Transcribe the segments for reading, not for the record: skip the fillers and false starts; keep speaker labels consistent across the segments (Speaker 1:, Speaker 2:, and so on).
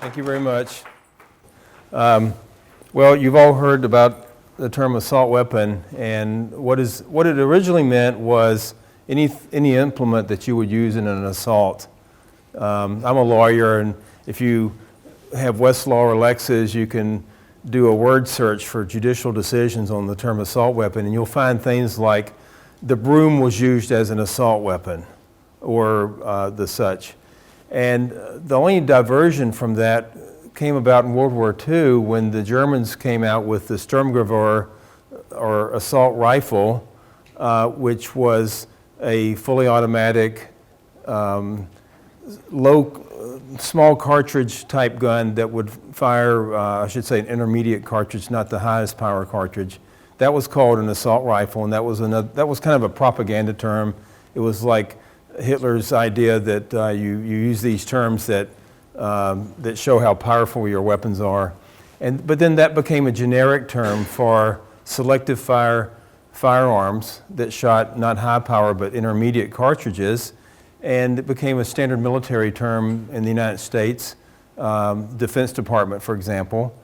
Speaker 1: Thank you very much. Well, you've all heard about the term assault weapon, and what it originally meant was any implement that you would use in an assault. I'm a lawyer, and if you have Westlaw or Lexis, you can do a word search for judicial decisions on the term assault weapon, and you'll find things like the broom was used as an assault weapon, or the such. And the only diversion from that came about in World War II when the Germans came out with the Sturmgewehr, or assault rifle, which was a fully automatic, small cartridge type gun that would fire, I should say an intermediate cartridge, not the highest power cartridge. That was called an assault rifle, and that was kind of a propaganda term. It was like Hitler's idea that you use these terms that show how powerful your weapons are. But then that became a generic term for selective fire firearms that shot not high power but intermediate cartridges, and it became a standard military term in the United States. Defense Department, for example.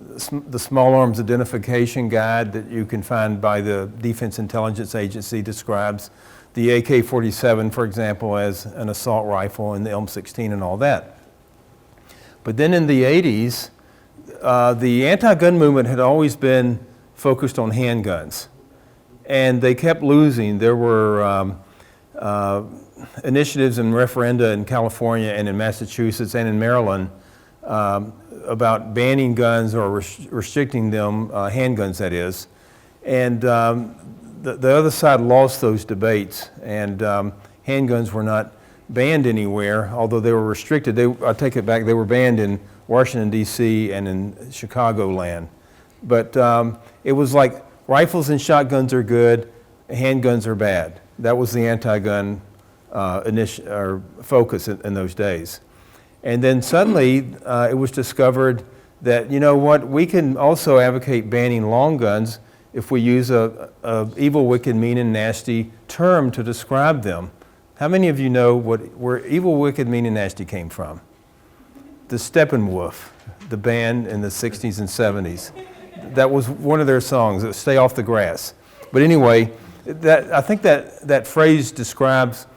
Speaker 1: The Small Arms Identification Guide that you can find by the Defense Intelligence Agency describes the AK-47, for example, as an assault rifle, and the M16 and all that. But then in the 80s, the anti-gun movement had always been focused on handguns, and they kept losing. There were initiatives and referenda in California and in Massachusetts and in Maryland about banning guns or restricting them, handguns that is, and the other side lost those debates, and handguns were not banned anywhere, although they were restricted. I take it back, they were banned in Washington, D.C. and in Chicagoland. But it was like rifles and shotguns are good, handguns are bad. That was the anti-gun focus in those days. And then suddenly it was discovered that, you know what, we can also advocate banning long guns if we use a evil, wicked, mean, and nasty term to describe them. How many of you know where evil, wicked, mean, and nasty came from? The Steppenwolf, the band in the 60s and 70s. That was one of their songs, Stay Off the Grass. But anyway, I think that phrase describes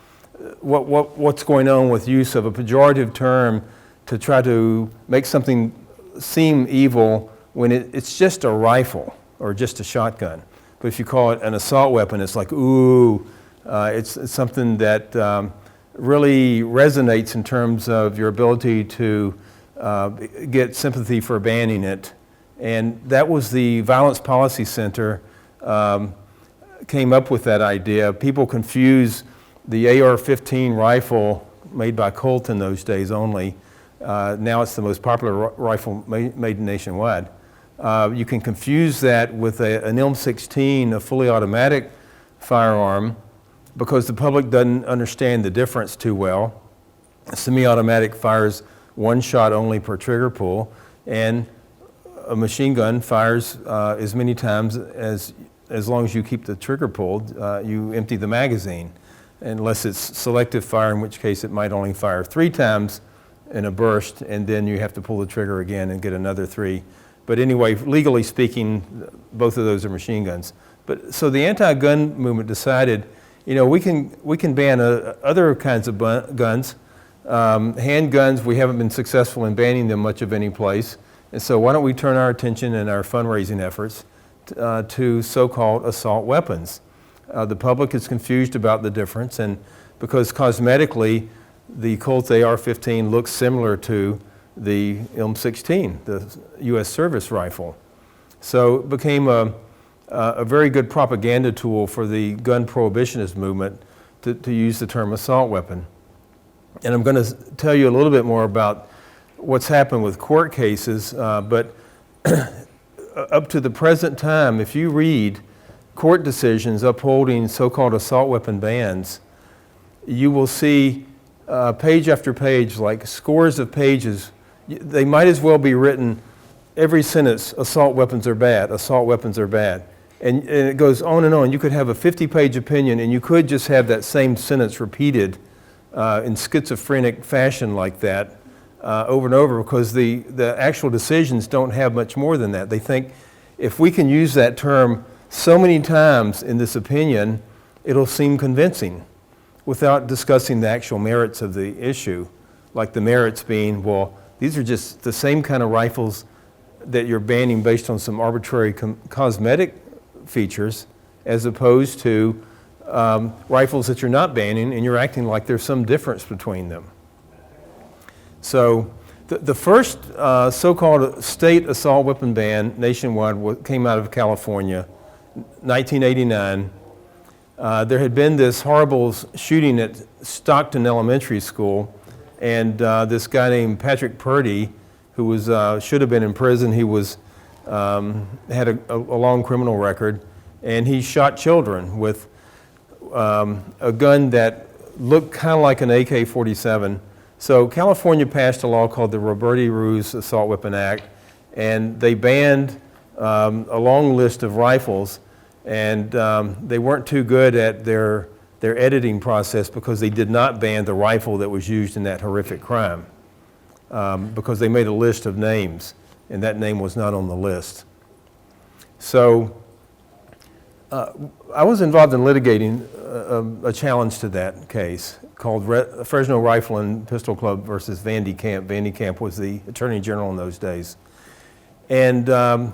Speaker 1: what's going on with use of a pejorative term to try to make something seem evil when it's just a rifle or just a shotgun. But if you call it an assault weapon, it's like, ooh, it's something that really resonates in terms of your ability to get sympathy for banning it. And that was the Violence Policy Center came up with that idea. People confuse the AR-15 rifle made by Colt in those days only. Now it's the most popular rifle made nationwide. You can confuse that with an M16, a fully automatic firearm, because the public doesn't understand the difference too well. A semi-automatic fires one shot only per trigger pull, and a machine gun fires as many times as long as you keep the trigger pulled, you empty the magazine, unless it's selective fire, in which case it might only fire 3 times in a burst, and then you have to pull the trigger again and get another 3. But anyway, legally speaking, both of those are machine guns. But so the anti-gun movement decided, you know, we can ban other kinds of guns. Handguns, we haven't been successful in banning them much of any place. And so why don't we turn our attention in our fundraising efforts to so-called assault weapons. The public is confused about the difference, and because cosmetically the Colt AR-15 looks similar to the M16, the U.S. service rifle. So it became a very good propaganda tool for the gun prohibitionist movement to use the term assault weapon. And I'm going to tell you a little bit more about what's happened with court cases, but up to the present time, if you read court decisions upholding so-called assault weapon bans, you will see page after page, like scores of pages. They might as well be written, every sentence, assault weapons are bad, assault weapons are bad. And it goes on and on. You could have a 50-page opinion, and you could just have that same sentence repeated in schizophrenic fashion like that over and over because the actual decisions don't have much more than that. They think if we can use that term so many times in this opinion, it'll seem convincing without discussing the actual merits of the issue, like the merits being, well, these are just the same kind of rifles that you're banning based on some arbitrary cosmetic features as opposed to rifles that you're not banning and you're acting like there's some difference between them. So the first so-called state assault weapon ban nationwide came out of California, 1989. There had been this horrible shooting at Stockton Elementary School, and this guy named Patrick Purdy, who was should have been in prison, he was had a long criminal record, and he shot children with a gun that looked kind of like an AK-47. So California passed a law called the Roberti-Ruiz Assault Weapon Act, and they banned a long list of rifles, and they weren't too good at their editing process because they did not ban the rifle that was used in that horrific crime because they made a list of names, and that name was not on the list. So I was involved in litigating a challenge to that case called Fresno Rifle and Pistol Club versus Van de Kamp. Van de Kamp was the Attorney General in those days. And a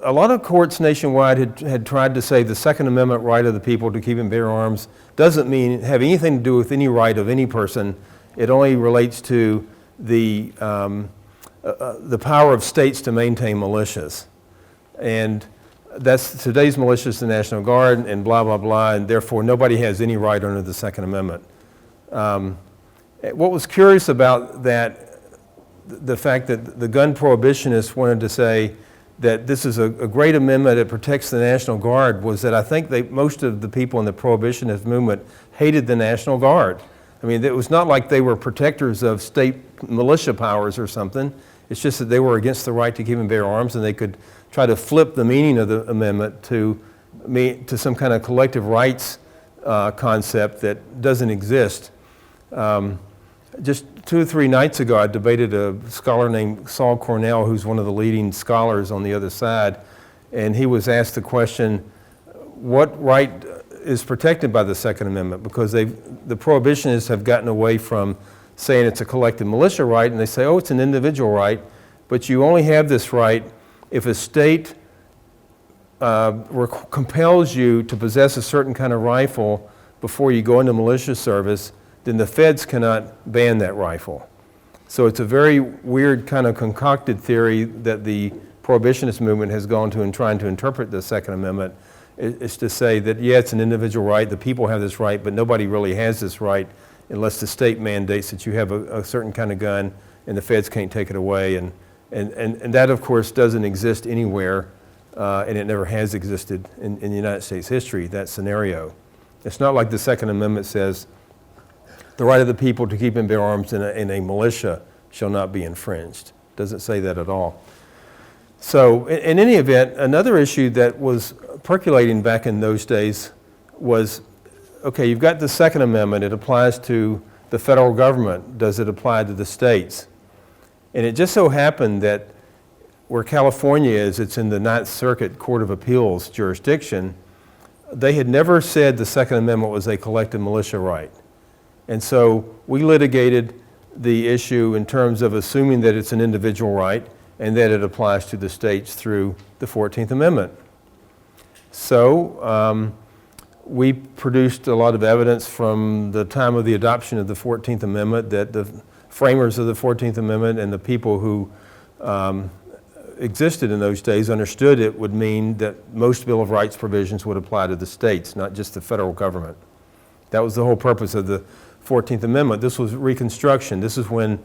Speaker 1: lot of courts nationwide had tried to say the Second Amendment right of the people to keep and bear arms doesn't have anything to do with any right of any person. It only relates to the power of states to maintain militias. And that's today's militias, the National Guard, and blah, blah, blah, and therefore nobody has any right under the Second Amendment. What was curious about that, the fact that the gun prohibitionists wanted to say that this is a great amendment that protects the National Guard, was that I think most of the people in the prohibitionist movement hated the National Guard. I mean, it was not like they were protectors of state militia powers or something. It's just that they were against the right to keep and bear arms, and they could try to flip the meaning of the amendment to some kind of collective rights concept that doesn't exist. Just 2 or 3 nights ago, I debated a scholar named Saul Cornell, who's one of the leading scholars on the other side, and he was asked the question, what right is protected by the Second Amendment? Because the prohibitionists have gotten away from saying it's a collective militia right, and they say, oh, it's an individual right, but you only have this right if a state compels you to possess a certain kind of rifle before you go into militia service, then the feds cannot ban that rifle. So it's a very weird kind of concocted theory that the prohibitionist movement has gone to in trying to interpret the Second Amendment. It's to say that, yeah, it's an individual right, the people have this right, but nobody really has this right unless the state mandates that you have a certain kind of gun and the feds can't take it away. And that, of course, doesn't exist anywhere, and it never has existed in the United States history, that scenario. It's not like the Second Amendment says the right of the people to keep and bear arms in a militia shall not be infringed. It doesn't say that at all. So in any event, another issue that was percolating back in those days was, okay, you've got the Second Amendment, it applies to the federal government, does it apply to the states? And it just so happened that where California is, it's in the Ninth Circuit Court of Appeals jurisdiction, they had never said the Second Amendment was a collective militia right. And so we litigated the issue in terms of assuming that it's an individual right and that it applies to the states through the 14th Amendment. So we produced a lot of evidence from the time of the adoption of the 14th Amendment that the framers of the 14th Amendment and the people who existed in those days understood it would mean that most Bill of Rights provisions would apply to the states, not just the federal government. That was the whole purpose of the 14th Amendment. This was Reconstruction. This is when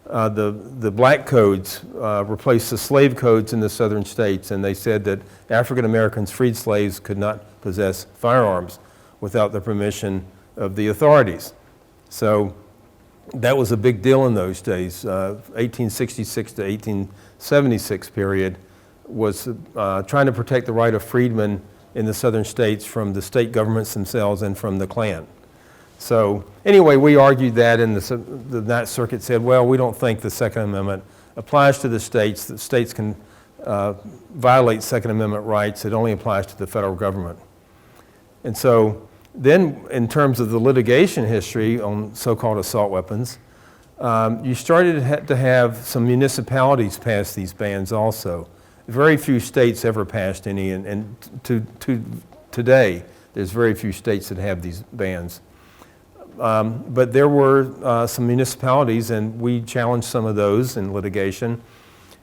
Speaker 1: the black codes replaced the slave codes in the southern states, and they said that African Americans, freed slaves, could not possess firearms without the permission of the authorities. So that was a big deal in those days. 1866 to 1876 period was trying to protect the right of freedmen in the southern states from the state governments themselves and from the Klan. So anyway, we argued that, and the Ninth Circuit said, well, we don't think the Second Amendment applies to the states. The states can violate Second Amendment rights. It only applies to the federal government. And so then in terms of the litigation history on so-called assault weapons, you started to have some municipalities pass these bans also. Very few states ever passed any, and to today, there's very few states that have these bans. But there were some municipalities, and we challenged some of those in litigation.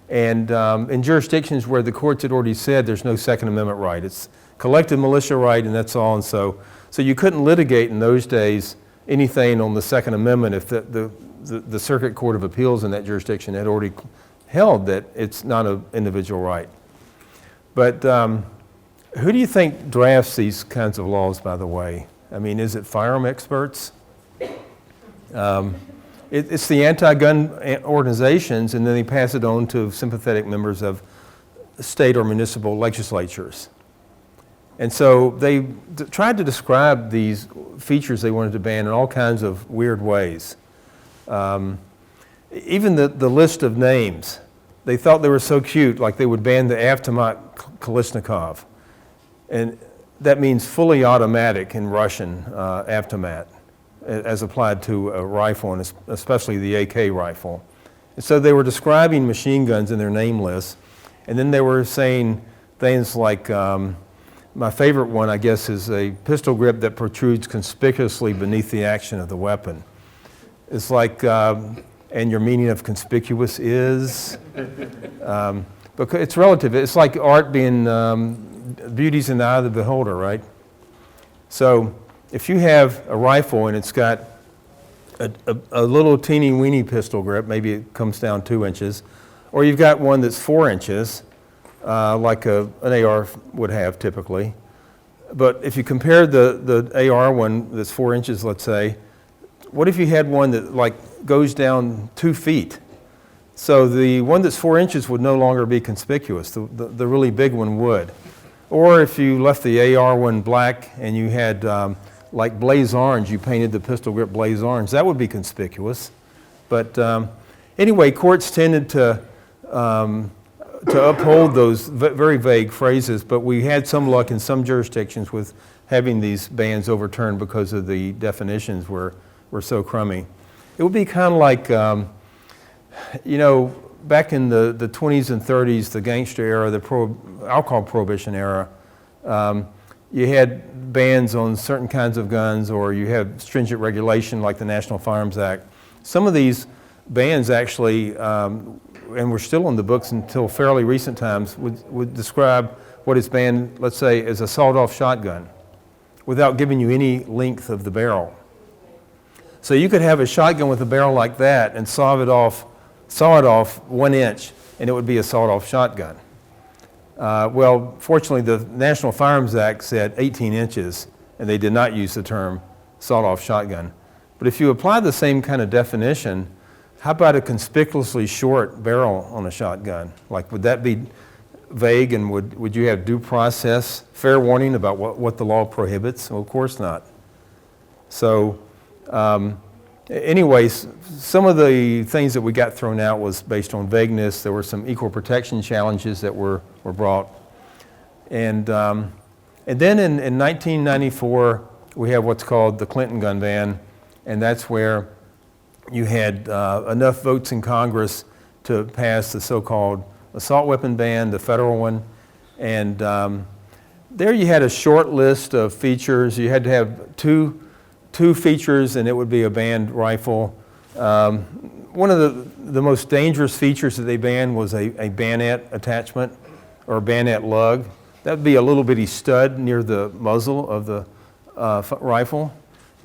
Speaker 1: And in jurisdictions where the courts had already said there's no Second Amendment right. It's collective militia right, and that's all. And so you couldn't litigate in those days anything on the Second Amendment if the Circuit Court of Appeals in that jurisdiction had already held that it's not an individual right. But who do you think drafts these kinds of laws, by the way? I mean, is it firearm experts? It's the anti-gun organizations, and then they pass it on to sympathetic members of state or municipal legislatures. And so they tried to describe these features they wanted to ban in all kinds of weird ways. Even the list of names, they thought they were so cute, like they would ban the Avtomat Kalashnikov. And that means fully automatic in Russian, Avtomat, as applied to a rifle, and especially the AK rifle. And so they were describing machine guns in their name lists, and then they were saying things like, my favorite one, I guess, is a pistol grip that protrudes conspicuously beneath the action of the weapon. It's like, and your meaning of conspicuous is? Because it's relative. It's like art being beauty's in the eye of the beholder, right? So if you have a rifle and it's got a little teeny weeny pistol grip, maybe it comes down 2 inches, or you've got one that's 4 inches, like an AR would have typically. But if you compare the AR one that's 4 inches, let's say, what if you had one that like goes down 2 feet? So the one that's 4 inches would no longer be conspicuous. The really big one would. Or if you left the AR one black and you had like blaze orange, you painted the pistol grip blaze orange, that would be conspicuous. But anyway, courts tended to uphold those very vague phrases, but we had some luck in some jurisdictions with having these bans overturned because of the definitions were so crummy. It would be kind of like, you know, back in the 20s and 30s, the gangster era, the alcohol prohibition era, you had bans on certain kinds of guns, or you had stringent regulation like the National Firearms Act. Some of these bans actually, and were still on the books until fairly recent times, would describe what is banned, let's say, as a sawed-off shotgun, without giving you any length of the barrel. So you could have a shotgun with a barrel like that and saw it off 1 inch, and it would be a sawed-off shotgun. Well, fortunately, the National Firearms Act said 18 inches, and they did not use the term sawed-off shotgun. But if you apply the same kind of definition, how about a conspicuously short barrel on a shotgun? Like, would that be vague, and would you have due process, fair warning about what the law prohibits? Well, of course not. So anyways, some of the things that we got thrown out was based on vagueness. There were some equal protection challenges that were brought. And then in 1994, we have what's called the Clinton gun ban, and that's where you had enough votes in Congress to pass the so-called assault weapon ban, the federal one. And there you had a short list of features. You had to have two features, and it would be a banned rifle. One of the most dangerous features that they banned was a bayonet attachment, or a bayonet lug. That would be a little bitty stud near the muzzle of the rifle.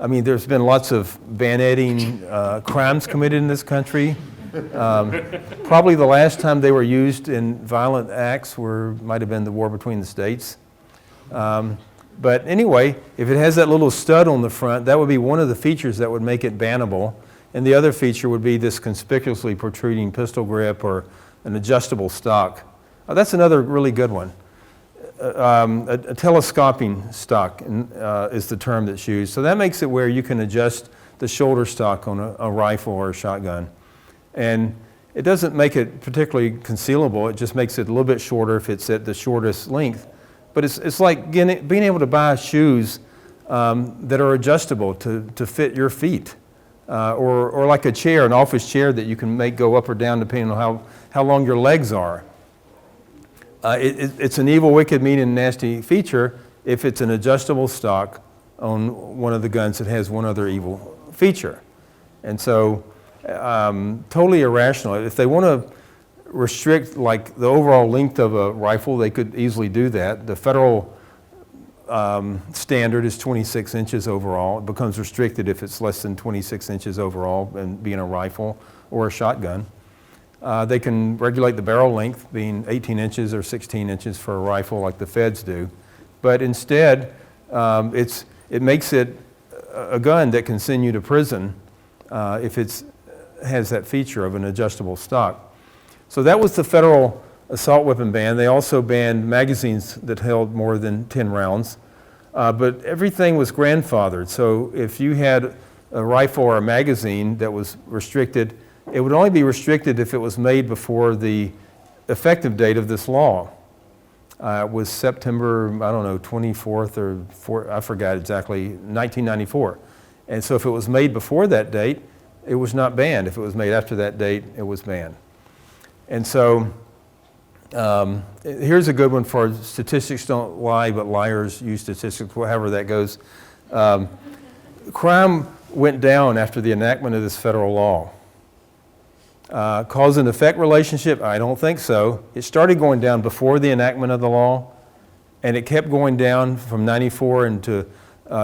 Speaker 1: I mean, there's been lots of bayoneting crimes committed in this country. Probably the last time they were used in violent acts might have been the war between the states. But anyway, if it has that little stud on the front, that would be one of the features that would make it bannable. And the other feature would be this conspicuously protruding pistol grip or an adjustable stock. That's another really good one. a telescoping stock is the term that's used. So that makes it where you can adjust the shoulder stock on a rifle or a shotgun. And it doesn't make it particularly concealable. It just makes it a little bit shorter if it's at the shortest length. But it's like being able to buy shoes that are adjustable to fit your feet. Or like a chair, an office chair that you can make go up or down depending on how long your legs are. It's an evil, wicked, mean, and nasty feature if it's an adjustable stock on one of the guns that has one other evil feature. And so, totally irrational. If they want to restrict like the overall length of a rifle, they could easily do that. The federal standard is 26 inches overall. It becomes restricted if it's less than 26 inches overall and being a rifle or a shotgun. They can regulate the barrel length being 18 inches or 16 inches for a rifle like the feds do. But instead, it makes it a gun that can send you to prison if it has that feature of an adjustable stock. So that was the federal assault weapon ban. They also banned magazines that held more than 10 rounds. But everything was grandfathered. So if you had a rifle or a magazine that was restricted, it would only be restricted if it was made before the effective date of this law. It was September, 24th or 4th, I forgot exactly, 1994. And so if it was made before that date, it was not banned. If it was made after that date, it was banned. And so here's a good one for statistics don't lie, but liars use statistics, however that goes. Crime went down after the enactment of this federal law. Cause and effect relationship? I don't think so. It started going down before the enactment of the law, and it kept going down from 94 into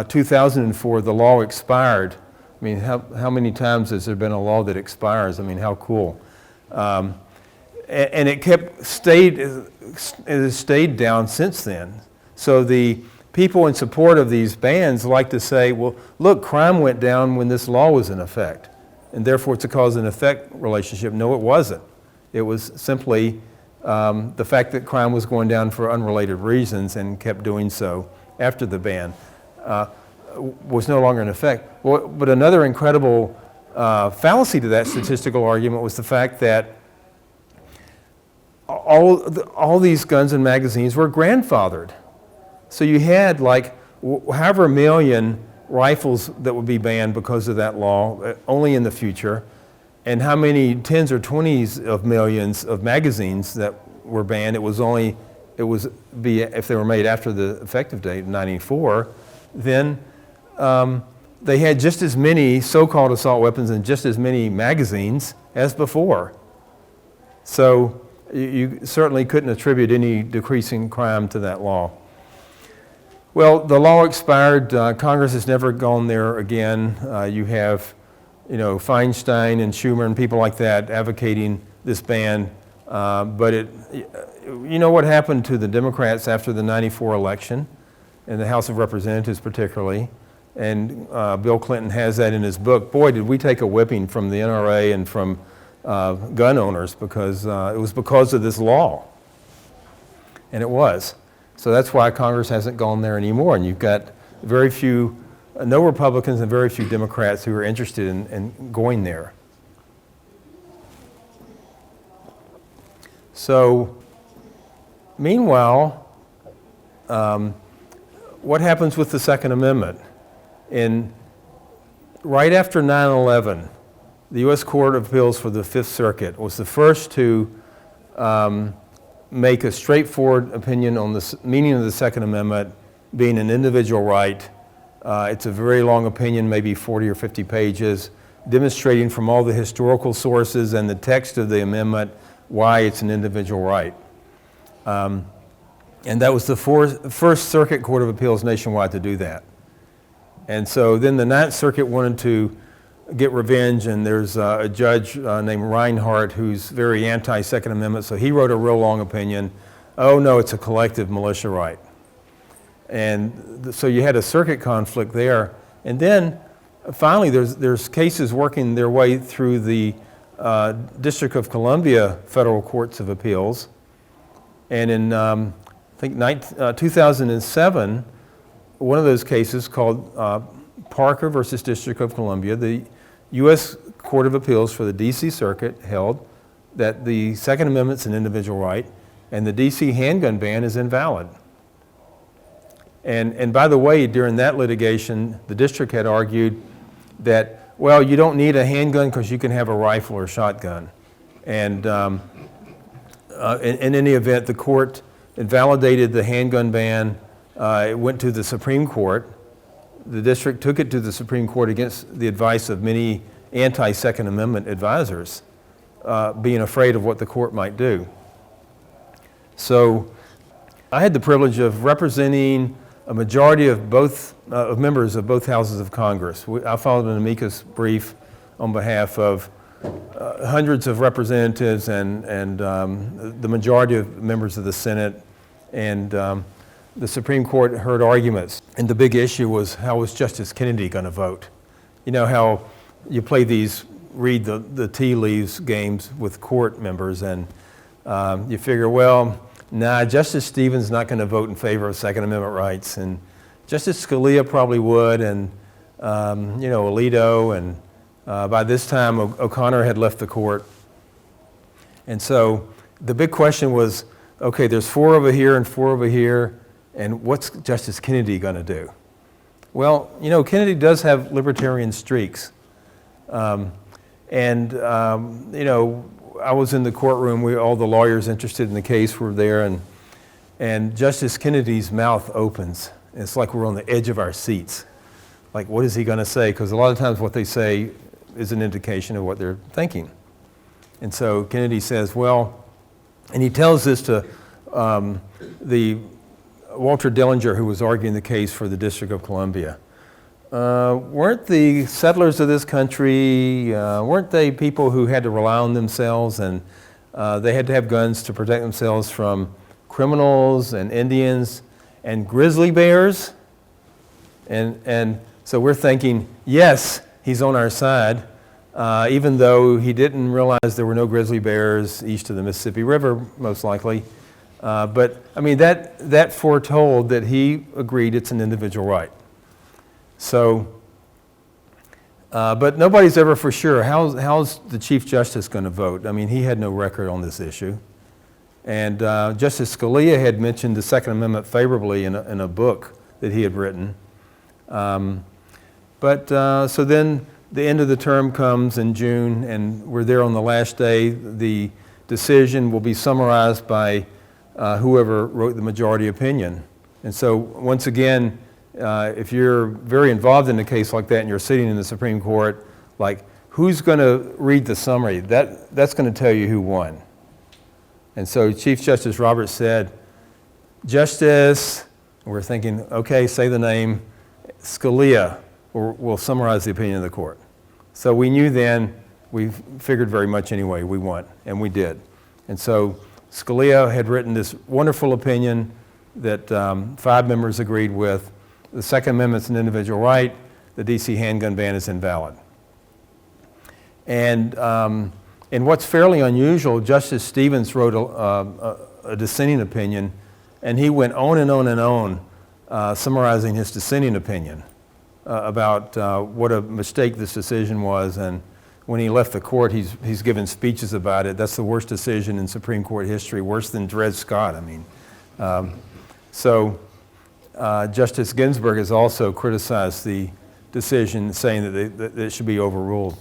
Speaker 1: 2004. The law expired. I mean, how many times has there been a law that expires? I mean, how cool. And it has stayed down since then. So the people in support of these bans like to say, well, look, crime went down when this law was in effect, and therefore it's a cause and effect relationship. No, it wasn't. It was simply the fact that crime was going down for unrelated reasons and kept doing so after the ban was no longer in effect. But another incredible fallacy to that statistical argument was the fact that all these guns and magazines were grandfathered. So you had like however million rifles that would be banned because of that law, only in the future, and how many tens or 20s of millions of magazines that were banned. If they were made after the effective date of 94, then they had just as many so-called assault weapons and just as many magazines as before. So you certainly couldn't attribute any decreasing crime to that law. Well, the law expired. Congress has never gone there again. You have, Feinstein and Schumer and people like that advocating this ban. But what happened to the Democrats after the 94 election, and the House of Representatives particularly, and Bill Clinton has that in his book. Boy, did we take a whipping from the NRA and from gun owners because it was because of this law. And it was. So that's why Congress hasn't gone there anymore. And you've got very few, no Republicans and very few Democrats who are interested in going there. So, meanwhile, what happens with the Second Amendment? Right after 9/11, the U.S. Court of Appeals for the Fifth Circuit was the first to make a straightforward opinion on the meaning of the Second Amendment being an individual right. It's a very long opinion, maybe 40 or 50 pages, demonstrating from all the historical sources and the text of the amendment why it's an individual right. And that was the First Circuit Court of Appeals nationwide to do that. And so then the Ninth Circuit wanted to get revenge, and there's a judge named Reinhardt who's very anti-Second Amendment, so he wrote a real long opinion. Oh no, it's a collective militia right. And so you had a circuit conflict there. And then finally there's cases working their way through the District of Columbia Federal Courts of Appeals. And in 2007, one of those cases called Parker versus District of Columbia, the U.S. Court of Appeals for the D.C. Circuit held that the Second Amendment's an individual right and the D.C. handgun ban is invalid. And by the way, during that litigation, the district had argued that, well, you don't need a handgun because you can have a rifle or shotgun. And in any event, the court invalidated the handgun ban. It went to the Supreme Court. The district took it to the Supreme Court against the advice of many anti-Second Amendment advisors, being afraid of what the court might do. So I had the privilege of representing a majority of members of both houses of Congress. I filed an amicus brief on behalf of hundreds of representatives and the majority of members of the Senate, and the Supreme Court heard arguments. And the big issue was, how was Justice Kennedy going to vote? You know how you play these read the tea leaves games with court members, and you figure, well, nah, Justice Stevens not going to vote in favor of Second Amendment rights, and Justice Scalia probably would, and Alito, and by this time O'Connor had left the court. And so the big question was, okay, there's 4 over here and 4 over here, and what's Justice Kennedy going to do? Well, Kennedy does have libertarian streaks. I was in the courtroom, all the lawyers interested in the case were there, and Justice Kennedy's mouth opens. It's like we're on the edge of our seats. Like, what is he going to say? Because a lot of times what they say is an indication of what they're thinking. And so Kennedy says, well, and he tells this to the Walter Dillinger, who was arguing the case for the District of Columbia. Weren't the settlers of this country, weren't they people who had to rely on themselves, and they had to have guns to protect themselves from criminals and Indians and grizzly bears? And so we're thinking, yes, he's on our side, even though he didn't realize there were no grizzly bears east of the Mississippi River, most likely. But I mean, that foretold that he agreed it's an individual right. So, but nobody's ever for sure. How's the Chief Justice going to vote? I mean, he had no record on this issue. And Justice Scalia had mentioned the Second Amendment favorably in a book that he had written. So then the end of the term comes in June, and we're there on the last day. The decision will be summarized by whoever wrote the majority opinion. And so once again, if you're very involved in a case like that and you're sitting in the Supreme Court, like, who's going to read the summary? That's going to tell you who won. And so Chief Justice Roberts said, Justice, and we're thinking, okay, say the name, Scalia will summarize the opinion of the court. So we knew then, we figured very much anyway, we won, and we did. And so Scalia had written this wonderful opinion that 5 members agreed with. The Second Amendment's an individual right. The D.C. handgun ban is invalid. And what's fairly unusual, Justice Stevens wrote a dissenting opinion, and he went on and on and on, summarizing his dissenting opinion about what a mistake this decision was. And when he left the court, he's given speeches about it. That's the worst decision in Supreme Court history, worse than Dred Scott, I mean. Justice Ginsburg has also criticized the decision, saying that it should be overruled.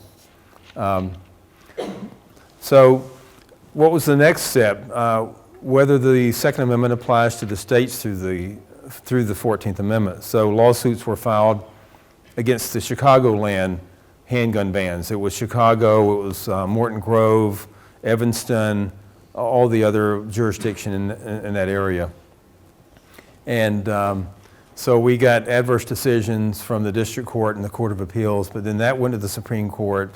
Speaker 1: So what was the next step? Whether the Second Amendment applies to the states through the 14th Amendment. So lawsuits were filed against the Chicagoland handgun bans. It was Chicago, it was Morton Grove, Evanston, all the other jurisdiction in that area. And so we got adverse decisions from the district court and the Court of Appeals, but then that went to the Supreme Court,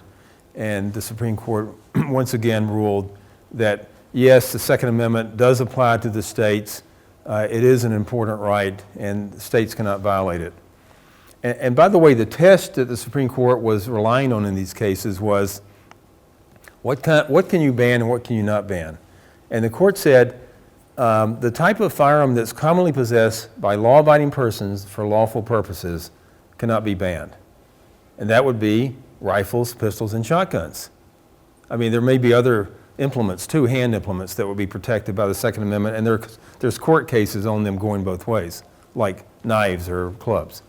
Speaker 1: and the Supreme Court once again ruled that yes, the Second Amendment does apply to the states. It is an important right, and states cannot violate it. And by the way, the test that the Supreme Court was relying on in these cases was what can you ban and what can you not ban? And the court said, the type of firearm that's commonly possessed by law-abiding persons for lawful purposes cannot be banned. And that would be rifles, pistols, and shotguns. I mean, there may be other implements too, hand implements, that would be protected by the Second Amendment, and there's court cases on them going both ways, like knives or clubs.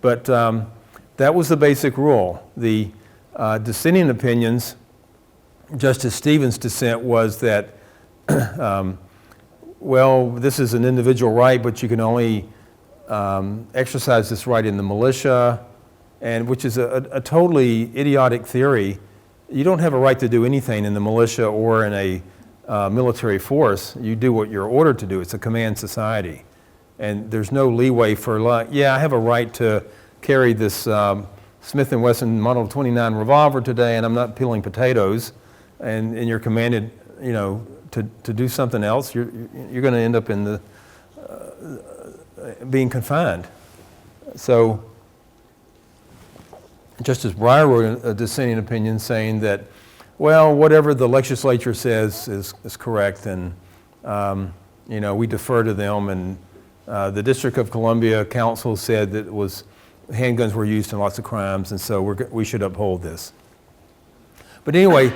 Speaker 1: But that was the basic rule. The dissenting opinions, Justice Stevens' dissent was that, well, this is an individual right, but you can only exercise this right in the militia, and which is a totally idiotic theory. You don't have a right to do anything in the militia or in a military force. You do what you're ordered to do. It's a command society. And there's no leeway for, like, yeah, I have a right to carry this Smith & Wesson Model 29 revolver today, and I'm not peeling potatoes, and you're commanded, you know, to do something else. You're going to end up in the being confined. So Justice Breyer wrote a dissenting opinion saying that, well, whatever the legislature says is correct, and you know, we defer to them. And the District of Columbia Council said that handguns were used in lots of crimes, and so we should uphold this. But anyway,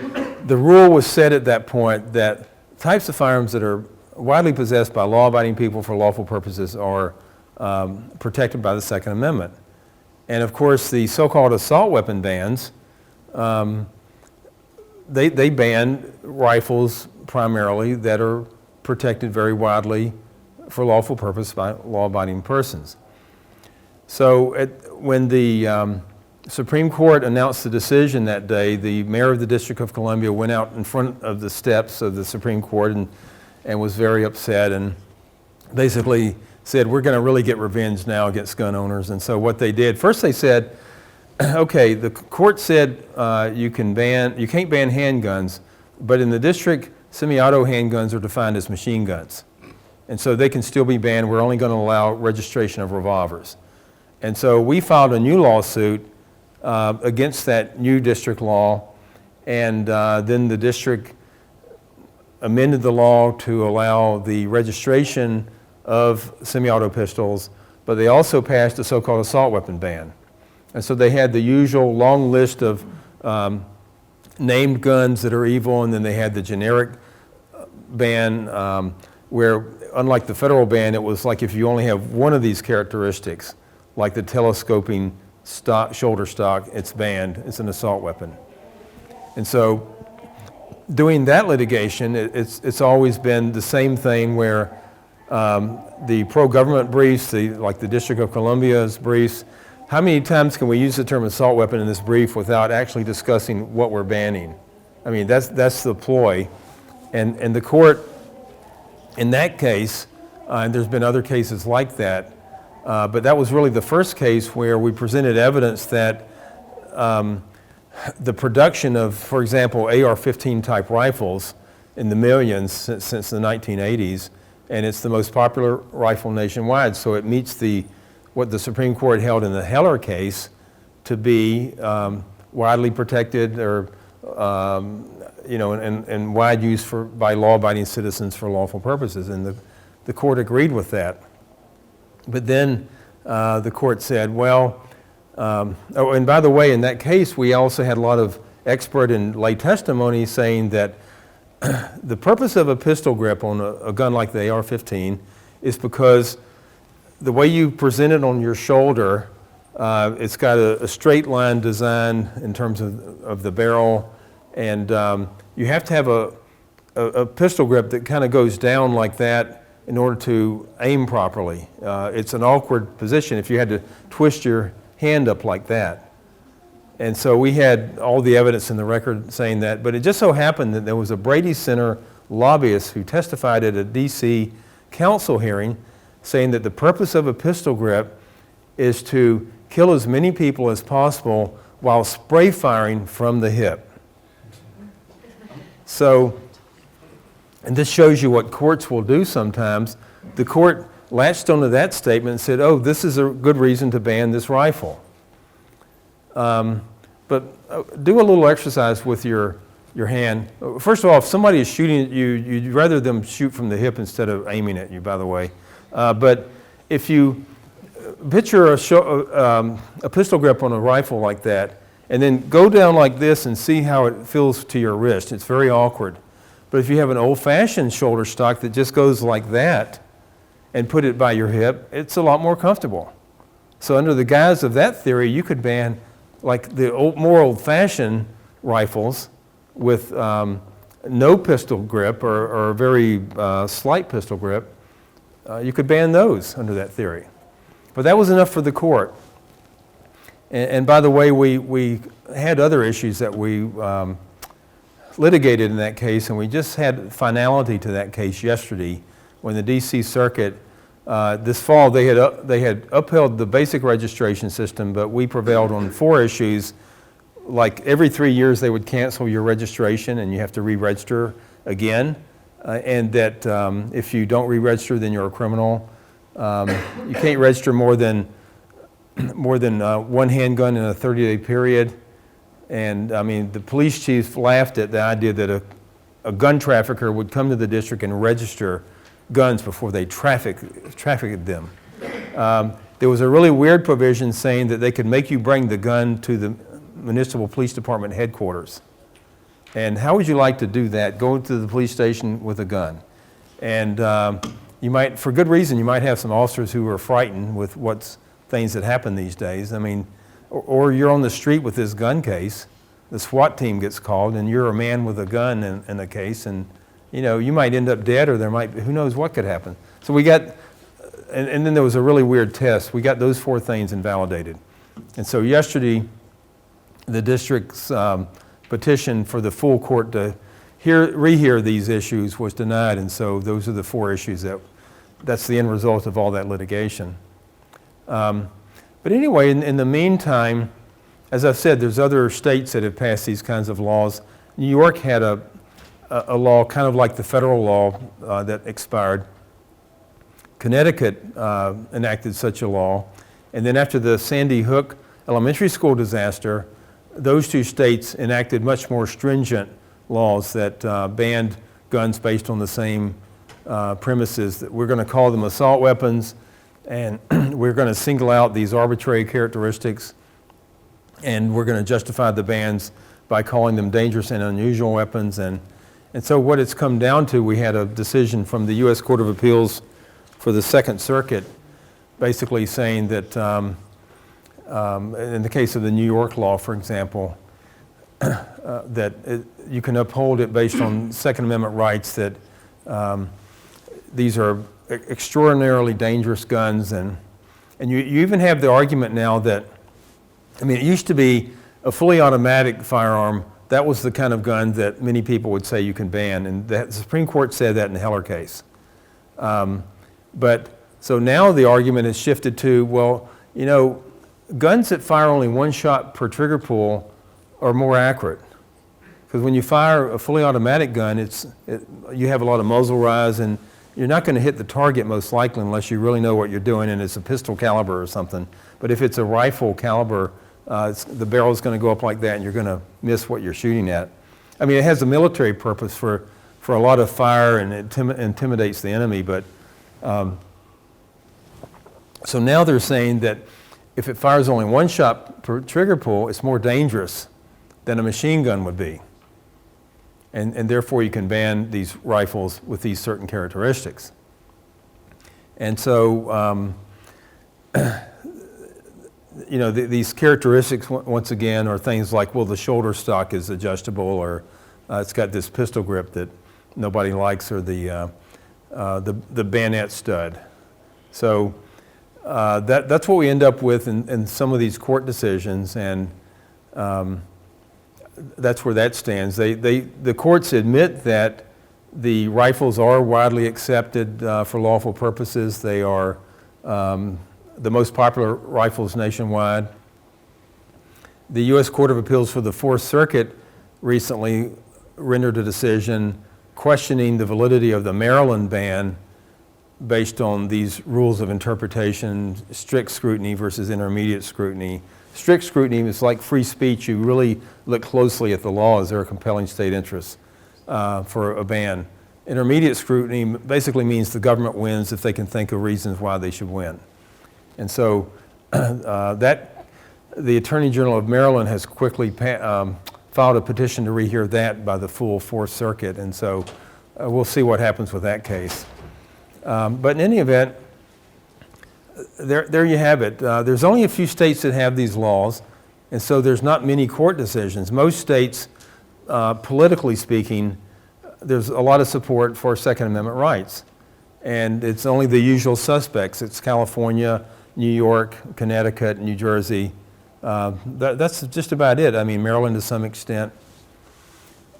Speaker 1: the rule was set at that point that types of firearms that are widely possessed by law-abiding people for lawful purposes are protected by the Second Amendment. And of course, the so-called assault weapon bans, they ban rifles primarily that are protected very widely for lawful purpose by law-abiding persons. So when the Supreme Court announced the decision that day, the mayor of the District of Columbia went out in front of the steps of the Supreme Court and was very upset and basically said, we're going to really get revenge now against gun owners. And so what they did, first they said, okay, the court said you can't ban handguns, but in the district, semi-auto handguns are defined as machine guns. And so they can still be banned. We're only going to allow registration of revolvers. And so we filed a new lawsuit against that new district law, and then the district amended the law to allow the registration of semi-auto pistols, but they also passed a so-called assault weapon ban. And so they had the usual long list of named guns that are evil, and then they had the generic ban where, unlike the federal ban, it was like if you only have one of these characteristics, like the telescoping shoulder stock, it's banned, it's an assault weapon. And so doing that litigation, it's always been the same thing where the pro-government briefs, like the District of Columbia's briefs, how many times can we use the term assault weapon in this brief without actually discussing what we're banning? I mean, that's the ploy. And the court, in that case, and there's been other cases like that, but that was really the first case where we presented evidence that the production of, for example, AR-15 type rifles in the millions since the 1980s, and it's the most popular rifle nationwide, so it meets what the Supreme Court held in the Heller case to be widely protected or you know, and wide use by law-abiding citizens for lawful purposes, and the court agreed with that. But then the court said, well, oh, and by the way, in that case, we also had a lot of expert and lay testimony saying that the purpose of a pistol grip on a gun like the AR-15 is because the way you present it on your shoulder, it's got a straight line design in terms of the barrel, and you have to have a pistol grip that kind of goes down like that in order to aim properly. It's an awkward position if you had to twist your hand up like that. And so we had all the evidence in the record saying that, but it just so happened that there was a Brady Center lobbyist who testified at a DC council hearing saying that the purpose of a pistol grip is to kill as many people as possible while spray firing from the hip. So, and this shows you what courts will do sometimes. The court latched onto that statement and said, oh, this is a good reason to ban this rifle. But do a little exercise with your your hand. First of all, if somebody is shooting at you, you'd rather them shoot from the hip instead of aiming at you, by the way. But if you picture a pistol grip on a rifle like that, and then go down like this and see how it feels to your wrist, it's very awkward. But if you have an old-fashioned shoulder stock that just goes like that and put it by your hip, it's a lot more comfortable. So under the guise of that theory, you could ban like the more old-fashioned rifles with no pistol grip or a very slight pistol grip. You could ban those under that theory. But that was enough for the court. And by the way, we had other issues that we litigated in that case, and we just had finality to that case yesterday when the D.C. Circuit, this fall, they had upheld the basic registration system, but we prevailed on 4 issues. Like every 3 years they would cancel your registration and you have to re-register again, and that if you don't re-register then you're a criminal. You can't register more than one handgun in a 30-day period. And I mean, the police chief laughed at the idea that a gun trafficker would come to the district and register guns before they trafficked them. There was a really weird provision saying that they could make you bring the gun to the municipal police department headquarters. And how would you like to do that? Go to the police station with a gun. And you might, for good reason, you might have some officers who are frightened with things that happen these days. I mean, or you're on the street with this gun case, the SWAT team gets called, and you're a man with a gun in a case, and you know, you might end up dead, or there might be, who knows what could happen. So we got, and then there was a really weird test. We got those 4 things invalidated. And so yesterday, the district's petition for the full court to rehear these issues was denied, and so those are the 4 issues that's the end result of all that litigation. But anyway, in the meantime, as I've said, there's other states that have passed these kinds of laws. New York had a law kind of like the federal law that expired. Connecticut enacted such a law. And then after the Sandy Hook elementary school disaster, those 2 states enacted much more stringent laws that banned guns based on the same premises. That we're going to call them assault weapons, and we're going to single out these arbitrary characteristics, and we're going to justify the bans by calling them dangerous and unusual weapons. And so what it's come down to, we had a decision from the U.S. Court of Appeals for the Second Circuit basically saying that in the case of the New York law, for example, that you can uphold it based on Second Amendment rights, that these are extraordinarily dangerous guns. And you even have the argument now that, I mean, it used to be a fully automatic firearm. That was the kind of gun that many people would say you can ban, and the Supreme Court said that in the Heller case. But so now the argument has shifted to, well, you know, guns that fire only 1 shot per trigger pull are more accurate. Because when you fire a fully automatic gun, you have a lot of muzzle rise, and you're not going to hit the target most likely unless you really know what you're doing and it's a pistol caliber or something. But if it's a rifle caliber, the barrel is going to go up like that and you're going to miss what you're shooting at. I mean, it has a military purpose for a lot of fire, and it intimidates the enemy. But so now they're saying that if it fires only 1 shot per trigger pull, it's more dangerous than a machine gun would be. And therefore you can ban these rifles with these certain characteristics. And so, you know, these characteristics, once again, are things like, well, the shoulder stock is adjustable, or it's got this pistol grip that nobody likes, or the bayonet stud. So that's what we end up with in some of these court decisions, and that's where that stands. The courts admit that the rifles are widely accepted for lawful purposes. They are the most popular rifles nationwide. The U.S. Court of Appeals for the Fourth Circuit recently rendered a decision questioning the validity of the Maryland ban based on these rules of interpretation, strict scrutiny versus intermediate scrutiny, strict scrutiny is like free speech. You really look closely at the law. Is there a compelling state interest for a ban? Intermediate scrutiny basically means the government wins if they can think of reasons why they should win. And so the Attorney General of Maryland has quickly filed a petition to rehear that by the full Fourth Circuit. And so we'll see what happens with that case. But in any event, there you have it. There's only a few states that have these laws, and so there's not many court decisions. Most states, politically speaking, there's a lot of support for Second Amendment rights. And it's only the usual suspects. It's California, New York, Connecticut, New Jersey. That's just about it. I mean, Maryland to some extent.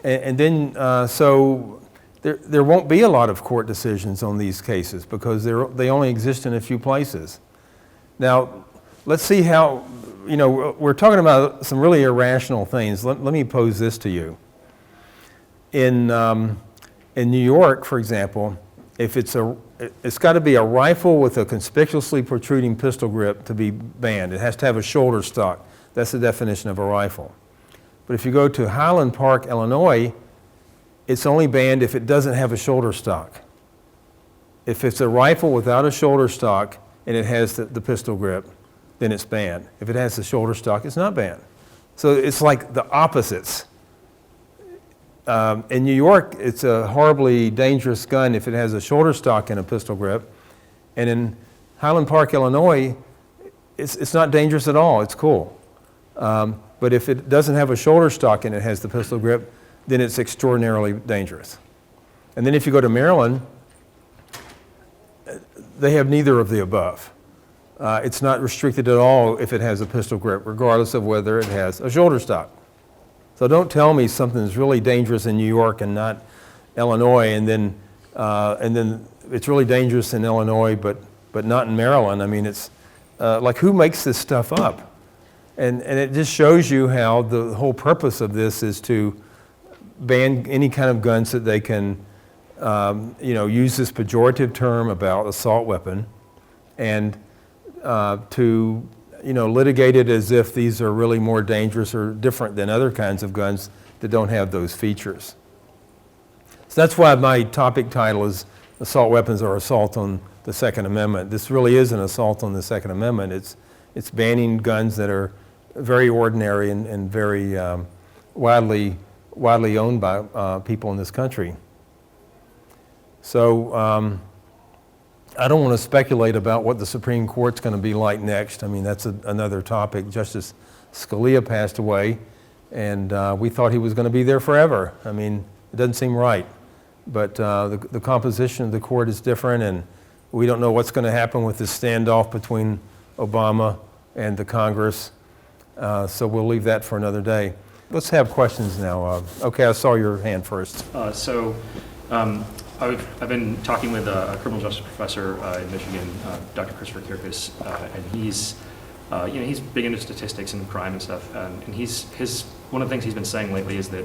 Speaker 1: And then, so there won't be a lot of court decisions on these cases because they only exist in a few places. Now, let's see how, we're talking about some really irrational things. Let me pose this to you. In New York, for example, if it's got to be a rifle with a conspicuously protruding pistol grip to be banned. It has to have a shoulder stock. That's the definition of a rifle. But if you go to Highland Park, Illinois, it's only banned if it doesn't have a shoulder stock. If it's a rifle without a shoulder stock and it has the pistol grip, then it's banned. If it has the shoulder stock, it's not banned. So it's like the opposites. In New York, it's a horribly dangerous gun if it has a shoulder stock and a pistol grip. And in Highland Park, Illinois, it's not dangerous at all. It's cool. But if it doesn't have a shoulder stock and it has the pistol grip, then it's extraordinarily dangerous. And then if you go to Maryland, they have neither of the above. It's not restricted at all if it has a pistol grip, regardless of whether it has a shoulder stock. So don't tell me something is really dangerous in New York and not Illinois, and then it's really dangerous in Illinois, but not in Maryland. I mean, it's like, who makes this stuff up? And it just shows you how the whole purpose of this is to ban any kind of guns that they can, use this pejorative term about assault weapon, and to litigate it as if these are really more dangerous or different than other kinds of guns that don't have those features. So that's why my topic title is Assault Weapons or Assault on the Second Amendment. This really is an assault on the Second Amendment. It's banning guns that are very ordinary and very widely owned by people in this country. So I don't want to speculate about what the Supreme Court's going to be like next. I mean, that's another topic. Justice Scalia passed away, and we thought he was going to be there forever. I mean, it doesn't seem right. But the composition of the court is different, and we don't know what's going to happen with this standoff between Obama and the Congress. So we'll leave that for another day. Let's have questions now. Okay, I saw your hand first.
Speaker 2: I've been talking with a criminal justice professor in Michigan, Dr. Christopher Kirkus, and he's big into statistics and crime and stuff. And one of the things he's been saying lately is that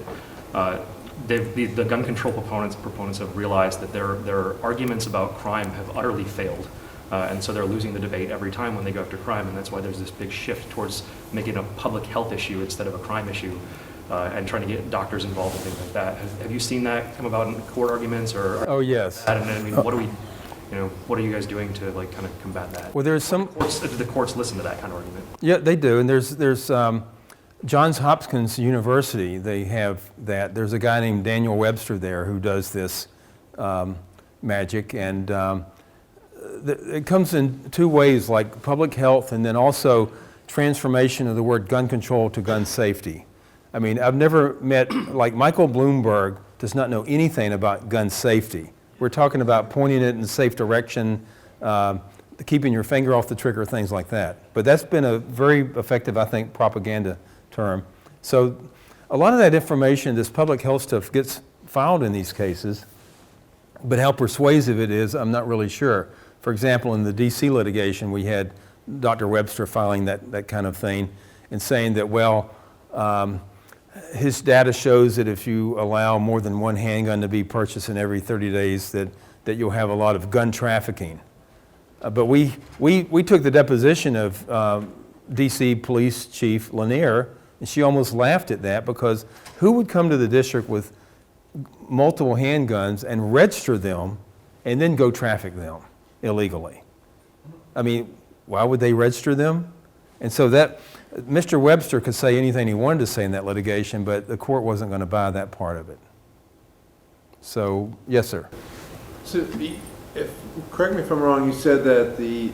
Speaker 2: the gun control proponents have realized that their arguments about crime have utterly failed. And so they're losing the debate every time when they go after crime, and that's why there's this big shift towards making a public health issue instead of a crime issue, and trying to get doctors involved and things like that. Have you seen that come about in court arguments, or?
Speaker 1: Oh, yes.
Speaker 2: And I mean, what are you guys doing to kind of combat that?
Speaker 1: Well, there's some.
Speaker 2: Do the courts listen to that kind of argument?
Speaker 1: Yeah, they do, and there's Johns Hopkins University. They have that. There's a guy named Daniel Webster there who does this magic, and it comes in two ways, like public health and then also transformation of the word gun control to gun safety. I mean, I've never met, like Michael Bloomberg does not know anything about gun safety. We're talking about pointing it in a safe direction, keeping your finger off the trigger, things like that. But that's been a very effective, I think, propaganda term. So a lot of that information, this public health stuff, gets filed in these cases, but how persuasive it is, I'm not really sure. For example, in the DC litigation, we had Dr. Webster filing that kind of thing and saying that, well, his data shows that if you allow more than one handgun to be purchased in every 30 days, that you'll have a lot of gun trafficking. But we took the deposition of DC Police Chief Lanier, and she almost laughed at that because who would come to the district with multiple handguns and register them and then go traffic them illegally? I mean, why would they register them? And so that, Mr. Webster could say anything he wanted to say in that litigation, but the court wasn't going to buy that part of it. So, yes, sir.
Speaker 3: So, correct me if I'm wrong, you said that the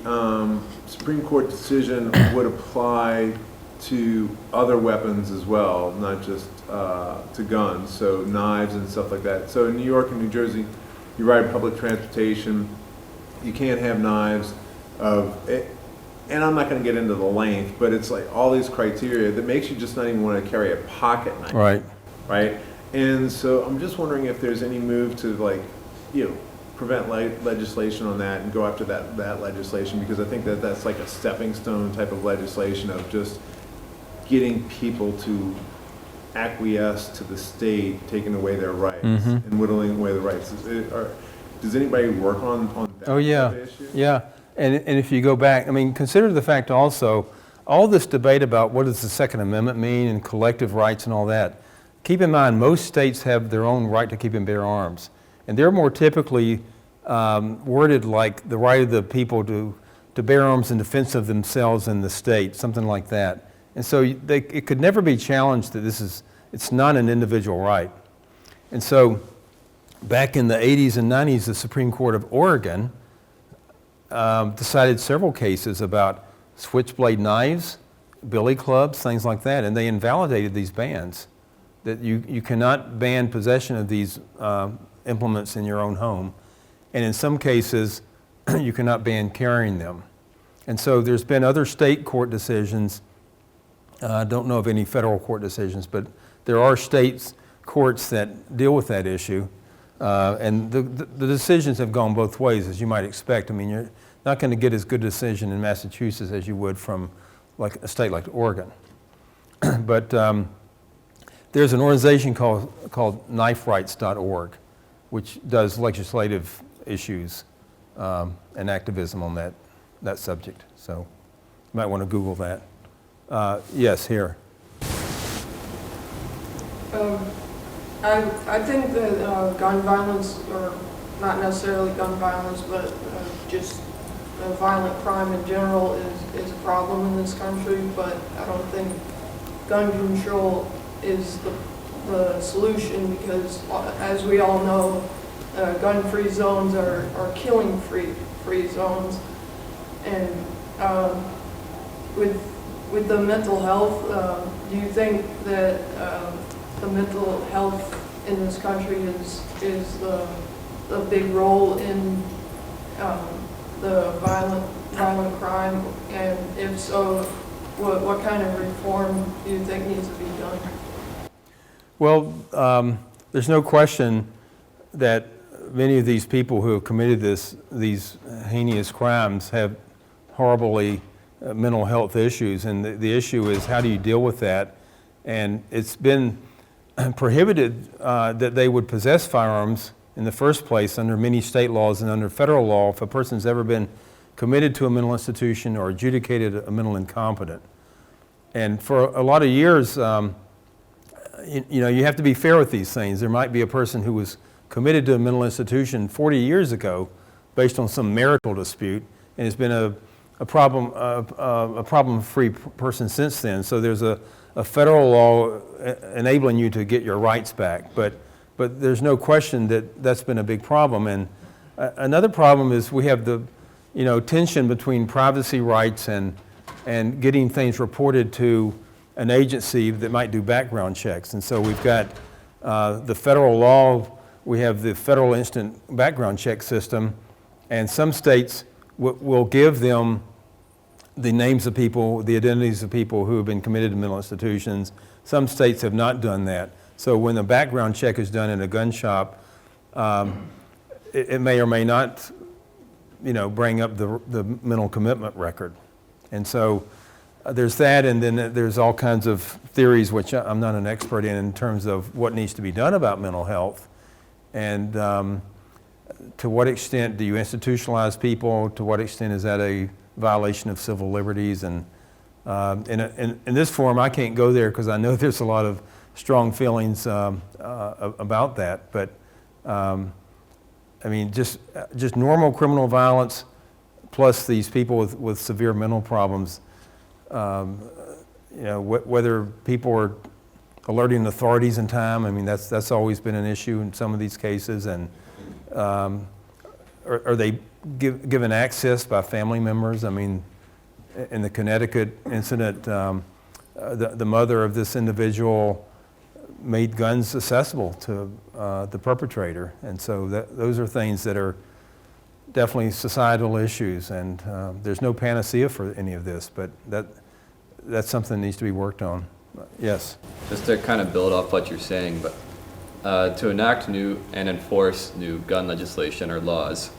Speaker 3: Supreme Court decision would apply to other weapons as well, not just to guns, so knives and stuff like that. So in New York and New Jersey, you ride public transportation, you can't have knives and I'm not going to get into the length, but it's like all these criteria that makes you just not even want to carry a pocket knife.
Speaker 1: Right.
Speaker 3: Right? And so I'm just wondering if there's any move to prevent legislation on that and go after that legislation, because I think that's like a stepping stone type of legislation of just getting people to acquiesce to the state taking away their rights and whittling away the rights. Does anybody work on that
Speaker 1: Oh, yeah.
Speaker 3: type of issue?
Speaker 1: Yeah. And if you go back, I mean, consider the fact also, all this debate about what does the Second Amendment mean and collective rights and all that. Keep in mind, most states have their own right to keep and bear arms. And they're more typically worded like the right of the people to bear arms in defense of themselves and the state, something like that. And so it could never be challenged that it's not an individual right. And so back in the 80s and 90s, the Supreme Court of Oregon decided several cases about switchblade knives, billy clubs, things like that, and they invalidated these bans. That you cannot ban possession of these implements in your own home. And in some cases, you cannot ban carrying them. And so there's been other state court decisions. I don't know of any federal court decisions, but there are state courts that deal with that issue. And the decisions have gone both ways, as you might expect. I mean, you're not going to get as good a decision in Massachusetts as you would from like a state like Oregon. But there's an organization called kniferights.org, which does legislative issues and activism on that subject. So you might want to Google that. Yes, here.
Speaker 4: I think that gun violence, or not necessarily gun violence, but just violent crime in general is a problem in this country, but I don't think gun control is the solution, because as we all know, gun-free zones are killing-free zones. And with the mental health, do you think that the mental health in this country is the big role in the violent crime? And if so, what kind of reform do you think needs to be done?
Speaker 1: Well, there's no question that many of these people who have committed these heinous crimes have horribly mental health issues, and the issue is how do you deal with that? And it's been prohibited that they would possess firearms in the first place under many state laws and under federal law if a person's ever been committed to a mental institution or adjudicated a mental incompetent. And for a lot of years, you have to be fair with these things. There might be a person who was committed to a mental institution 40 years ago based on some marital dispute, and has been a problem-free person since then. So there's a federal law enabling you to get your rights back, but there's no question that that's been a big problem. And another problem is we have the tension between privacy rights and getting things reported to an agency that might do background checks. And so we've got the federal law, we have the federal instant background check system, and some states will give them the names of people, the identities of people who have been committed to mental institutions. Some states have not done that. So when a background check is done in a gun shop, it may or may not, bring up the mental commitment record. And so there's that, and then there's all kinds of theories, which I'm not an expert in terms of what needs to be done about mental health. And to what extent do you institutionalize people? To what extent is that a violation of civil liberties? And In this forum, I can't go there because I know there's a lot of strong feelings about that. But I mean, just normal criminal violence plus these people with severe mental problems. You know, whether people are alerting authorities in time. I mean, that's always been an issue in some of these cases. And are they given access by family members? I mean, in the Connecticut incident, the mother of this individual made guns accessible to the perpetrator. And so those are things that are definitely societal issues. And there's no panacea for any of this, but that's something that needs to be worked on. Yes?
Speaker 5: Just to kind of build off what you're saying, but to enact new and enforce new gun legislation or laws,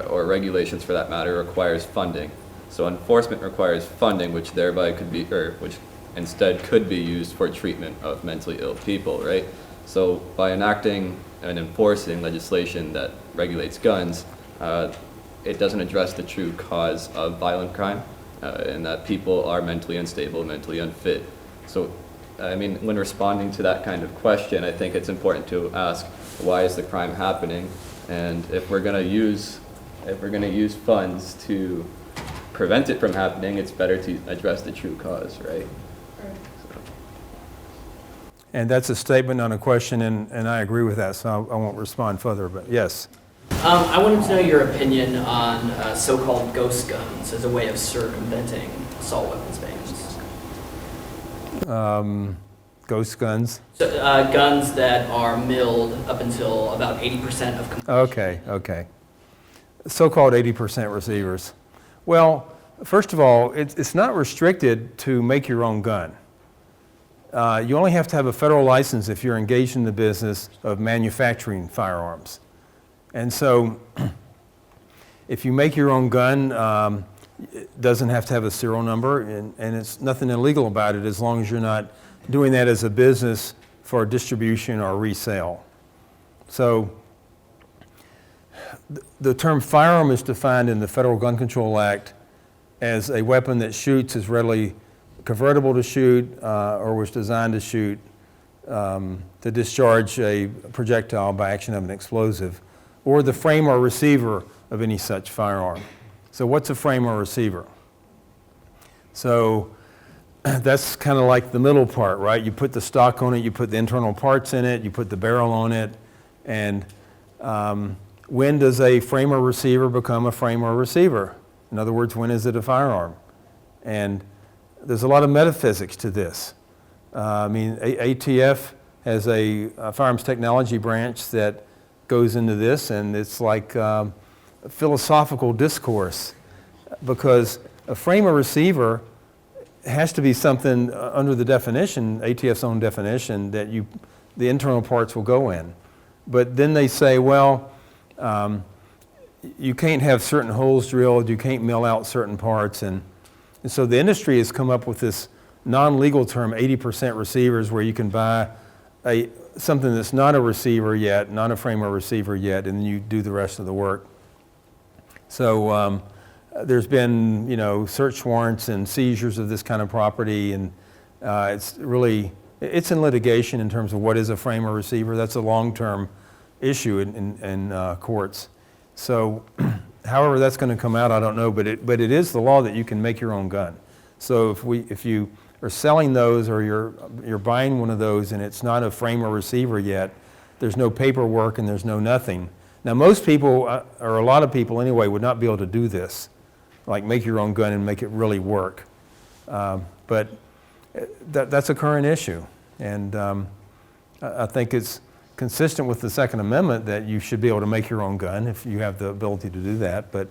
Speaker 5: or regulations for that matter, requires funding. So enforcement requires funding, which thereby could be, or which instead could be used for treatment of mentally ill people, right? So by enacting and enforcing legislation that regulates guns, it doesn't address the true cause of violent crime, and that people are mentally unstable, mentally unfit. So, I mean, when responding to that kind of question, I think it's important to ask, why is the crime happening? And if we're going to use funds to prevent it from happening, it's better to address the true cause, right?
Speaker 1: And that's a statement on a question, and I agree with that, so I won't respond further, but yes.
Speaker 6: I wanted to know your opinion on so-called ghost guns as a way of circumventing assault weapons bans.
Speaker 1: Ghost guns?
Speaker 6: So, guns that are milled up until about 80% of completion.
Speaker 1: Okay. So-called 80% receivers. Well, first of all, it's not restricted to make your own gun. You only have to have a federal license if you're engaged in the business of manufacturing firearms. And so if you make your own gun, it doesn't have to have a serial number, and it's nothing illegal about it as long as you're not doing that as a business for distribution or resale. So the term firearm is defined in the Federal Gun Control Act as a weapon that shoots, is readily convertible to shoot, or was designed to shoot, to discharge a projectile by action of an explosive, or the frame or receiver of any such firearm. So what's a frame or receiver? So that's kind of like the middle part, right? You put the stock on it, you put the internal parts in it, you put the barrel on it, and when does a frame or receiver become a frame or receiver? In other words, when is it a firearm? And there's a lot of metaphysics to this. I mean, ATF has a firearms technology branch that goes into this, and it's like a philosophical discourse, because a frame or receiver has to be something under the definition, ATF's own definition, that the internal parts will go in. But then they say, well, you can't have certain holes drilled, you can't mill out certain parts, and so the industry has come up with this non-legal term, 80% receivers, where you can buy something that's not a receiver yet, not a frame or receiver yet, and then you do the rest of the work. So there's been, search warrants and seizures of this kind of property, and it's in litigation in terms of what is a frame or receiver. That's a long-term issue in courts. So however that's going to come out, I don't know, but it is the law that you can make your own gun. So if you are selling those, or you're buying one of those and it's not a frame or receiver yet, there's no paperwork and there's no nothing. Now most people, or a lot of people anyway, would not be able to do this, like make your own gun and make it really work. But that's a current issue, and I think it's consistent with the Second Amendment that you should be able to make your own gun if you have the ability to do that. But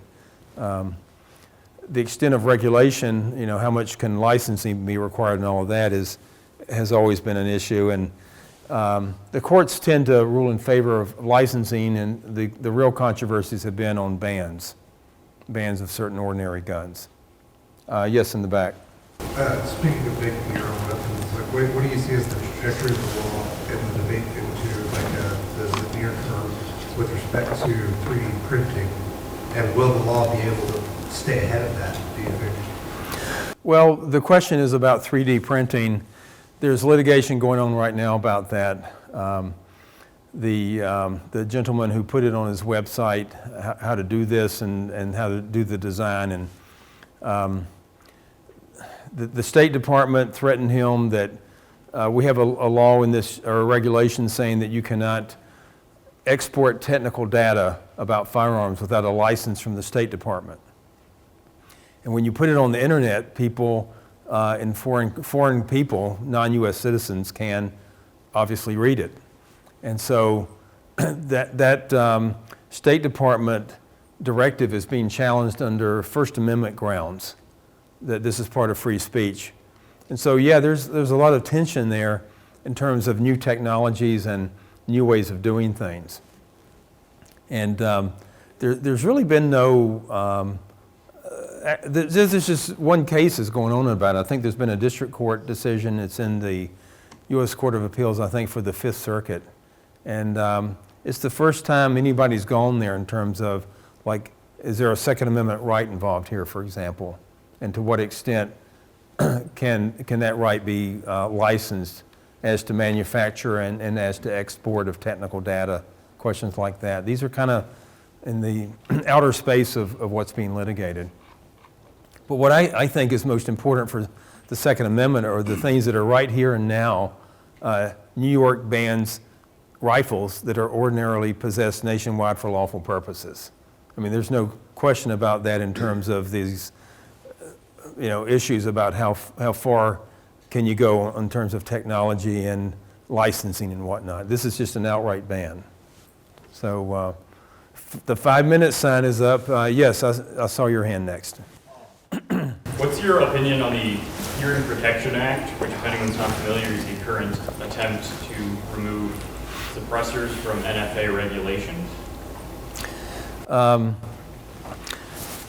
Speaker 1: the extent of regulation, how much can licensing be required and all of that has always been an issue. And the courts tend to rule in favor of licensing, and the real controversies have been on bans of certain ordinary guns. Yes, in the back.
Speaker 7: Speaking of making your own weapons, what do you see as the trajectory of the law and the debate into the near term with respect to 3D printing? And will the law be able to stay ahead of that, do you think?
Speaker 1: Well, the question is about 3D printing. There's litigation going on right now about that. The gentleman who put it on his website, how to do this and how to do the design, and the State Department threatened him that we have a law in this, or a regulation saying that you cannot export technical data about firearms without a license from the State Department. And when you put it on the internet, people and foreign people, non-U.S. citizens, can obviously read it. And so that State Department directive is being challenged under First Amendment grounds, that this is part of free speech. And so, yeah, there's a lot of tension there in terms of new technologies and new ways of doing things. And there's really been no, there's just one case is going on about it. I think there's been a district court decision. It's in the U.S. Court of Appeals, I think, for the Fifth Circuit. And it's the first time anybody's gone there in terms of, like, is there a Second Amendment right involved here, for example? And to what extent can that right be licensed as to manufacture and as to export of technical data, questions like that. These are kind of in the outer space of what's being litigated. But what I think is most important for the Second Amendment are the things that are right here and now. New York bans rifles that are ordinarily possessed nationwide for lawful purposes. I mean, there's no question about that in terms of these issues about how far can you go in terms of technology and licensing and whatnot. This is just an outright ban. So the 5-minute sign is up. Yes, I saw your hand next.
Speaker 8: What's your opinion on the Hearing Protection Act, which, if anyone's not familiar, is the current attempt to remove suppressors from NFA regulations?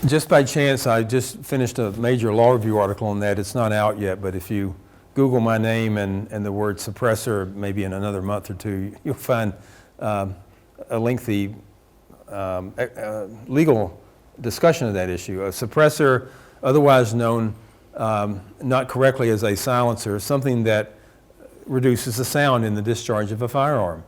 Speaker 1: Just by chance, I just finished a major law review article on that. It's not out yet, but if you Google my name and the word suppressor, maybe in another month or two, you'll find a lengthy legal discussion of that issue. A suppressor, otherwise known not correctly as a silencer, something that reduces the sound in the discharge of a firearm.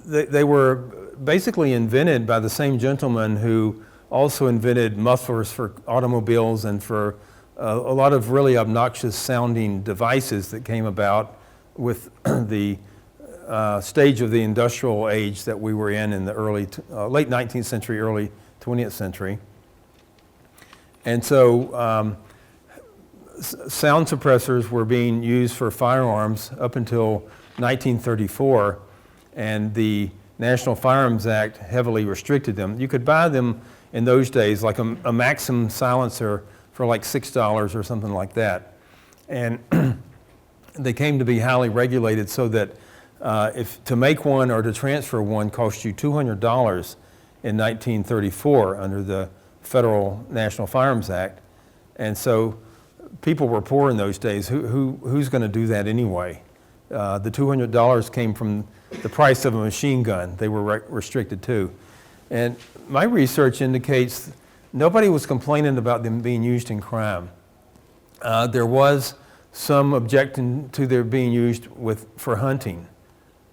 Speaker 1: They were basically invented by the same gentleman who also invented mufflers for automobiles and for a lot of really obnoxious sounding devices that came about with the stage of the industrial age that we were in the late 19th century, early 20th century. And so sound suppressors were being used for firearms up until 1934, and the National Firearms Act heavily restricted them. You could buy them in those days, like a Maxim silencer for like $6 or something like that. And they came to be highly regulated so that if to make one or to transfer one cost you $200 in 1934 under the Federal National Firearms Act. And so people were poor in those days. Who's going to do that anyway? The $200 came from the price of a machine gun. They were restricted too. And my research indicates nobody was complaining about them being used in crime. There was some objection to their being used for hunting,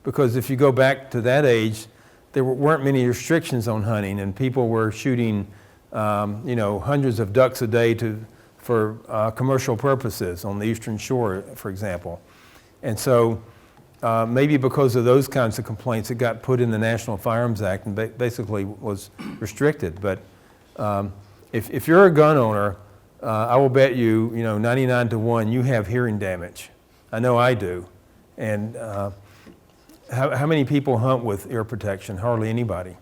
Speaker 1: because if you go back to that age, there weren't many restrictions on hunting, and people were shooting hundreds of ducks a day for commercial purposes on the Eastern Shore, for example. And so maybe because of those kinds of complaints, it got put in the National Firearms Act and basically was restricted. But if you're a gun owner, I will bet you, 99 to 1, you have hearing damage. I know I do. And how many people hunt with ear protection? Hardly anybody.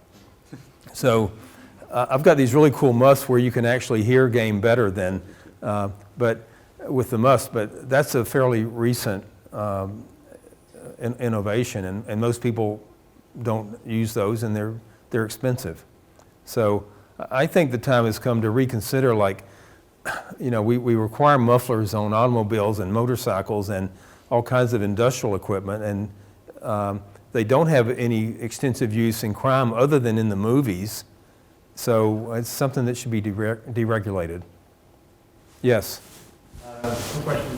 Speaker 1: So I've got these really cool muffs where you can actually hear game better than, but with the muffs. But that's a fairly recent innovation, and most people don't use those, and they're expensive. So I think the time has come to reconsider, we require mufflers on automobiles and motorcycles and all kinds of industrial equipment, and they don't have any extensive use in crime other than in the movies. So it's something that should be deregulated. Yes?
Speaker 9: One question.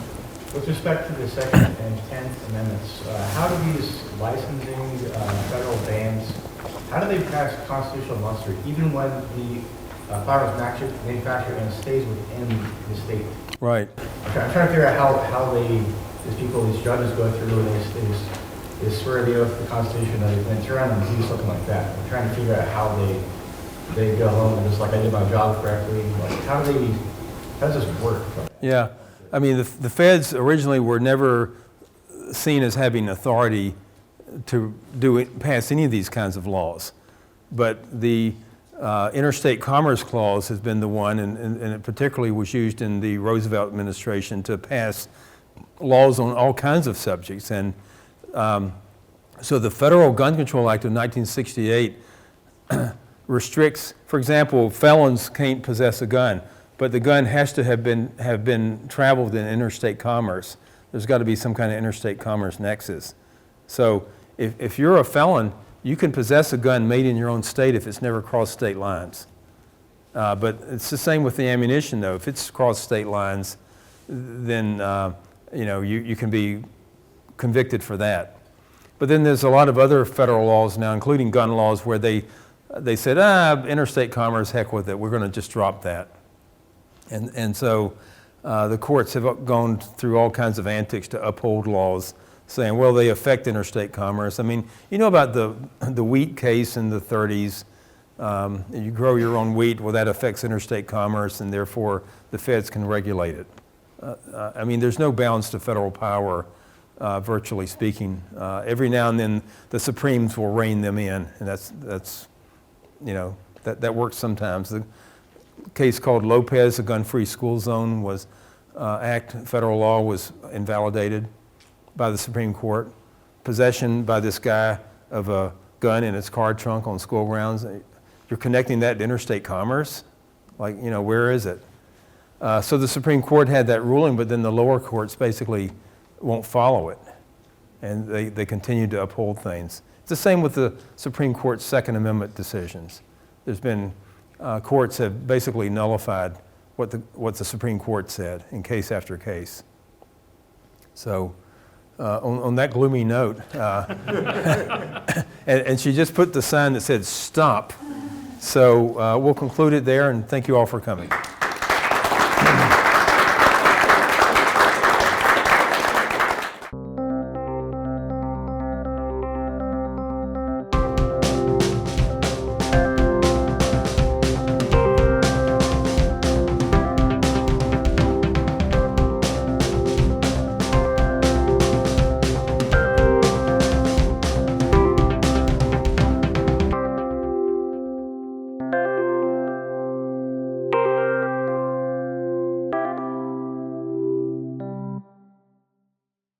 Speaker 9: With respect to the Second and 10th Amendments, how do these licensing federal bans, how do they pass constitutional muster even when the firearms manufactured and stays within the state?
Speaker 1: Right.
Speaker 9: I'm trying to figure out how these people, these judges go through and they swear the oath to the Constitution and then turn around and do something like that. I'm trying to figure out how they go home and just like I did my job correctly. Like how does this work?
Speaker 1: Yeah. I mean, the feds originally were never seen as having authority to pass any of these kinds of laws. But the Interstate Commerce Clause has been the one, and it particularly was used in the Roosevelt administration to pass laws on all kinds of subjects. And so the Federal Gun Control Act of 1968 restricts, for example, felons can't possess a gun, but the gun has to have been traveled in interstate commerce. There's got to be some kind of interstate commerce nexus. So if you're a felon, you can possess a gun made in your own state if it's never crossed state lines. But it's the same with the ammunition, though. If it's crossed state lines, then you can be convicted for that. But then there's a lot of other federal laws now, including gun laws, where they said, interstate commerce, heck with it, we're going to just drop that. And so the courts have gone through all kinds of antics to uphold laws saying, well, they affect interstate commerce. I mean, you know about the wheat case in the 30s. You grow your own wheat, well, that affects interstate commerce, and therefore the feds can regulate it. I mean, there's no bounds to federal power, virtually speaking. Every now and then, the Supremes will rein them in, and that works sometimes. The case called Lopez, a gun-free school zone, federal law was invalidated by the Supreme Court. Possession by this guy of a gun in its car trunk on school grounds, you're connecting that to interstate commerce? Like, where is it? So the Supreme Court had that ruling, but then the lower courts basically won't follow it. And they continue to uphold things. It's the same with the Supreme Court's Second Amendment decisions. There's been, courts have basically nullified what the Supreme Court said in case after case. So on that gloomy note, and she just put the sign that said stop. So we'll conclude it there, and thank you all for coming.